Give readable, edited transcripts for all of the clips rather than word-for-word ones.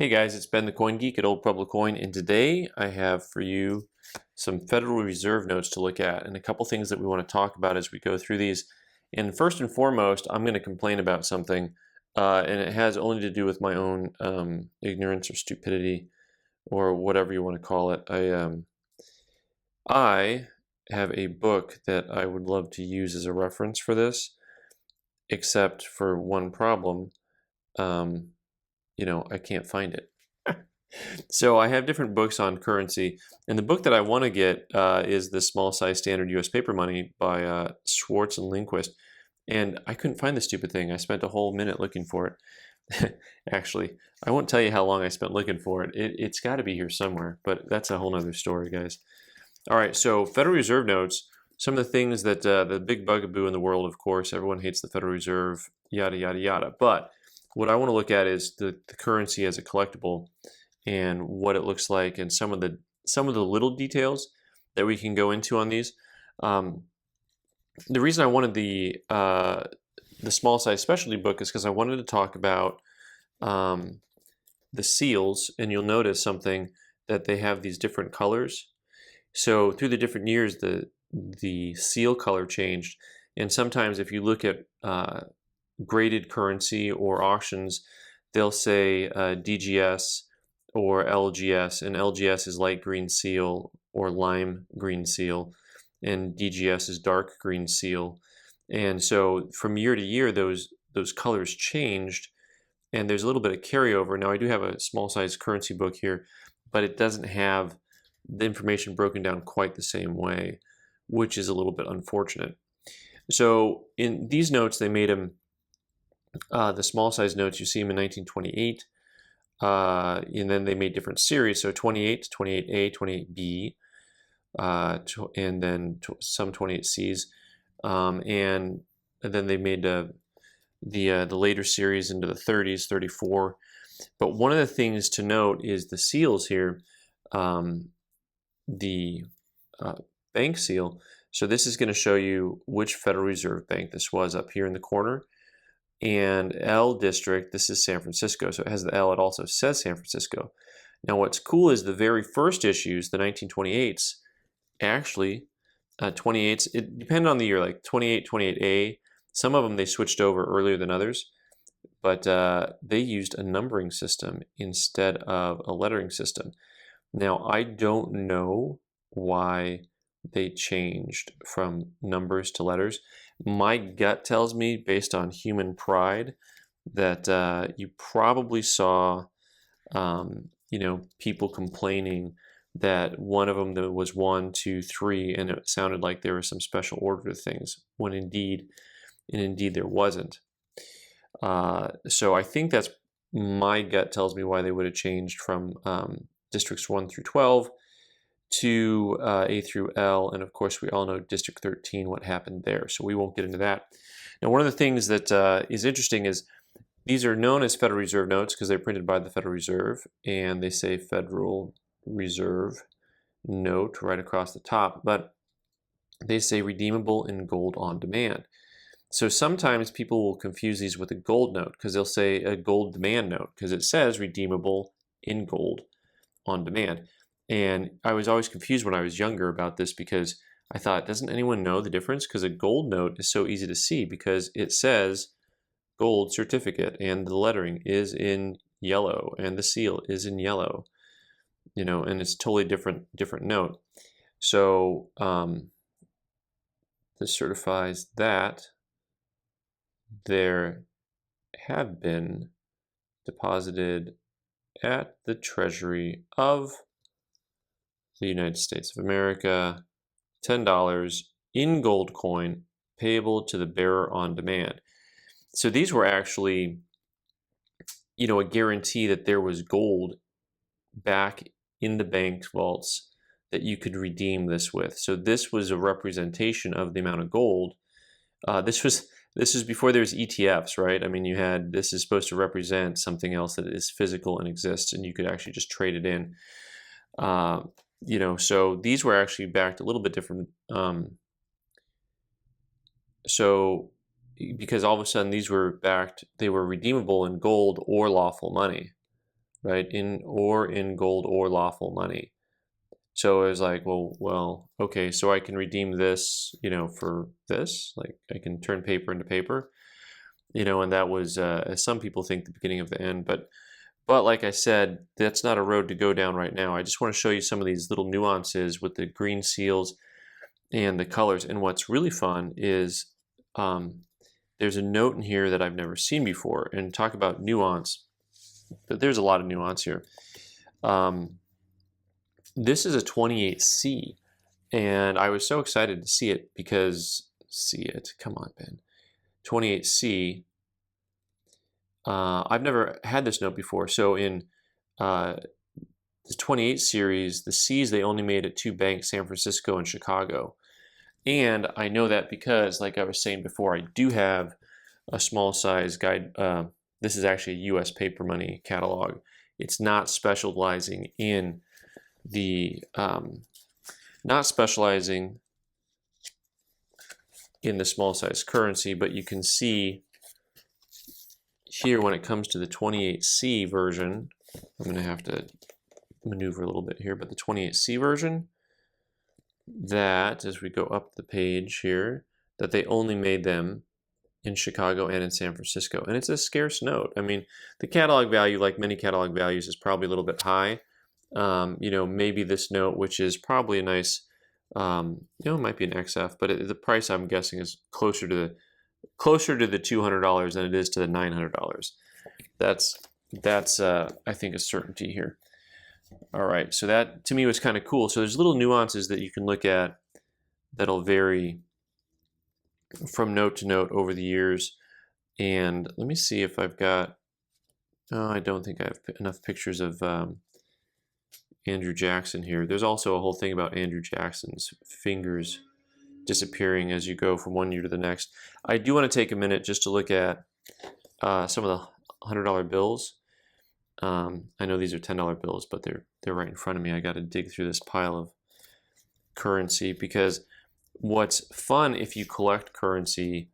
Hey guys, it's Ben the Coin Geek at Old Pueblo Coin, and today I have for you some Federal Reserve notes to look at and a couple things that we want to talk about as we go through these. And first and foremost, I'm going to complain about something, and it has only to do with my own ignorance or stupidity or whatever you want to call it. I have a book that I would love to use as a reference for this, except for one problem. I can't find it. So I have different books on currency, and the book that I want to get is the Small Size Standard U.S. Paper Money by Schwartz and Lindquist, and I couldn't find the stupid thing. I spent a whole minute looking for it. Actually, I won't tell you how long I spent looking for it. It's got to be here somewhere, but that's a whole nother story, guys. All right, so Federal Reserve notes, some of the things that the big bugaboo in the world, of course, everyone hates the Federal Reserve, yada, yada, yada, but what I want to look at is the currency as a collectible and what it looks like, and some of the little details that we can go into on these. The reason I wanted the small size specialty book is because I wanted to talk about the seals, and you'll notice something that they have these different colors. So through the different years, the seal color changed, and sometimes if you look at graded currency or auctions, they'll say DGS or LGS, and LGS is light green seal or lime green seal, and DGS is dark green seal. And so from year to year, those colors changed, and there's a little bit of carryover. Now I do have a small size currency book here, but it doesn't have the information broken down quite the same way, which is a little bit unfortunate. So in these notes, they made them the small size notes. You see them in 1928, and then they made different series. So 28, 28A, 28B, and then some 28Cs, and then they made the later series into the 30s, 34. But one of the things to note is the seals here, the bank seal. So this is going to show you which Federal Reserve Bank this was up here in the corner. And L district, this is San Francisco, so it has the L, it also says San Francisco. Now what's cool is the very first issues, the 1928s, actually 28s, it depended on the year, like 28, 28A, some of them they switched over earlier than others, but they used a numbering system instead of a lettering system. Now I don't know why they changed from numbers to letters. My gut tells me, based on human pride, that you probably saw, people complaining that one of them was 1, 2, 3, and it sounded like there was some special order to things, when indeed there wasn't. So I think that's, my gut tells me why they would have changed from districts 1 through 12 to A through L, and of course we all know District 13, what happened there, so we won't get into that. Now one of the things that is interesting is these are known as Federal Reserve notes because they're printed by the Federal Reserve, and they say Federal Reserve note right across the top, but they say redeemable in gold on demand. So sometimes people will confuse these with a gold note because they'll say a gold demand note because it says redeemable in gold on demand. And I was always confused when I was younger about this because I thought, doesn't anyone know the difference? Because a gold note is so easy to see because it says gold certificate and the lettering is in yellow and the seal is in yellow, and it's a totally different note. So this certifies that there have been deposited at the Treasury of the United States of America, $10 in gold coin payable to the bearer on demand. So these were actually, a guarantee that there was gold back in the bank vaults that you could redeem this with. So this was a representation of the amount of gold. This was before there was ETFs, right? I mean, this is supposed to represent something else that is physical and exists, and you could actually just trade it in. So these were actually backed a little bit different. So because all of a sudden these were backed, they were redeemable in gold or lawful money. right? In gold or lawful money. So it was like, well, okay, so I can redeem this, for this, like I can turn paper into paper, and that was, as some people think, the beginning of the end. But like I said, that's not a road to go down right now. I just want to show you some of these little nuances with the green seals and the colors. And what's really fun is there's a note in here that I've never seen before. And talk about nuance, but there's a lot of nuance here. This is a 28C, and I was so excited to see it because, come on, Ben. 28C, I've never had this note before. So in the 28 series, the C's they only made at two banks, San Francisco and Chicago. And I know that because, like I was saying before, I do have a small size guide. This is actually a US paper money catalog. It's not specializing in the small size currency, but you can see here when it comes to the 28C version, I'm going to have to maneuver a little bit here, but the 28C version, that as we go up the page here, that they only made them in Chicago and in San Francisco. And it's a scarce note. I mean, the catalog value, like many catalog values, is probably a little bit high. Maybe this note, which is probably a nice, it might be an XF, but the price I'm guessing is closer to the $200 than it is to the $900. That's I think a certainty here. All right, so that to me was kind of cool. So there's little nuances that you can look at that'll vary from note to note over the years. And let me see if I've got, I don't think I have enough pictures of Andrew Jackson here. There's also a whole thing about Andrew Jackson's fingers disappearing as you go from one year to the next. I do want to take a minute just to look at some of the $100 bills. I know these are $10 bills, but they're right in front of me. I got to dig through this pile of currency, because what's fun if you collect currency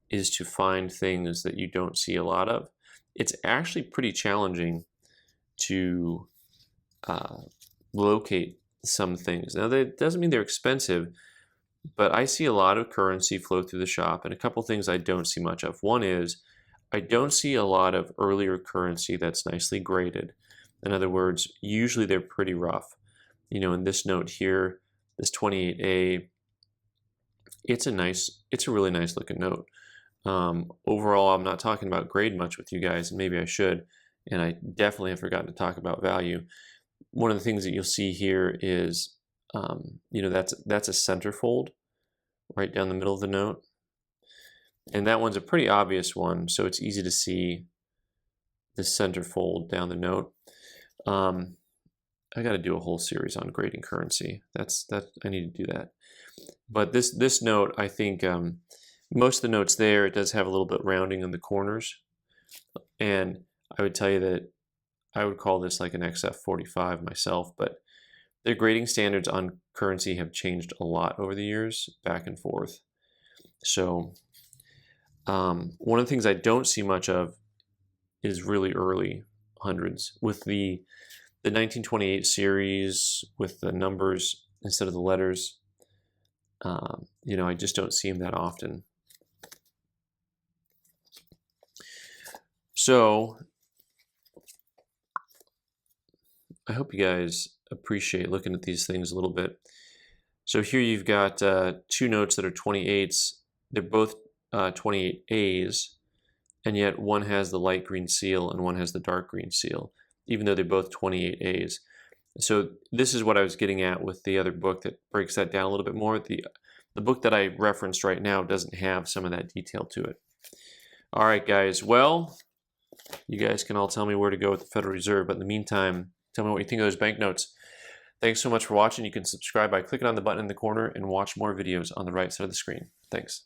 is to find things that you don't see a lot of. It's actually pretty challenging to locate some things. Now, that doesn't mean they're expensive, but I see a lot of currency flow through the shop, and a couple things I don't see much of. One is I don't see a lot of earlier currency that's nicely graded. In other words, usually they're pretty rough. In this note here, this 28A, it's a really nice looking note. Overall, I'm not talking about grade much with you guys, and maybe I should, and I definitely have forgotten to talk about value. One of the things that you'll see here is, that's a centerfold right down the middle of the note. And that one's a pretty obvious one, so it's easy to see the centerfold down the note. I got to do a whole series on grading currency. I need to do that. But this note, I think most of the notes there, it does have a little bit rounding in the corners. And I would tell you that I would call this like an XF45 myself, but their grading standards on currency have changed a lot over the years, back and forth. So one of the things I don't see much of is really early hundreds. With the 1928 series, with the numbers instead of the letters, I just don't see them that often. So I hope you guys appreciate looking at these things a little bit. So here you've got two notes that are 28s. They're both 28As, and yet one has the light green seal and one has the dark green seal, even though they're both 28As. So this is what I was getting at with the other book that breaks that down a little bit more. The book that I referenced right now doesn't have some of that detail to it. All right, guys. Well, you guys can all tell me where to go with the Federal Reserve, but in the meantime, tell me what you think of those banknotes. Thanks so much for watching. You can subscribe by clicking on the button in the corner and watch more videos on the right side of the screen. Thanks.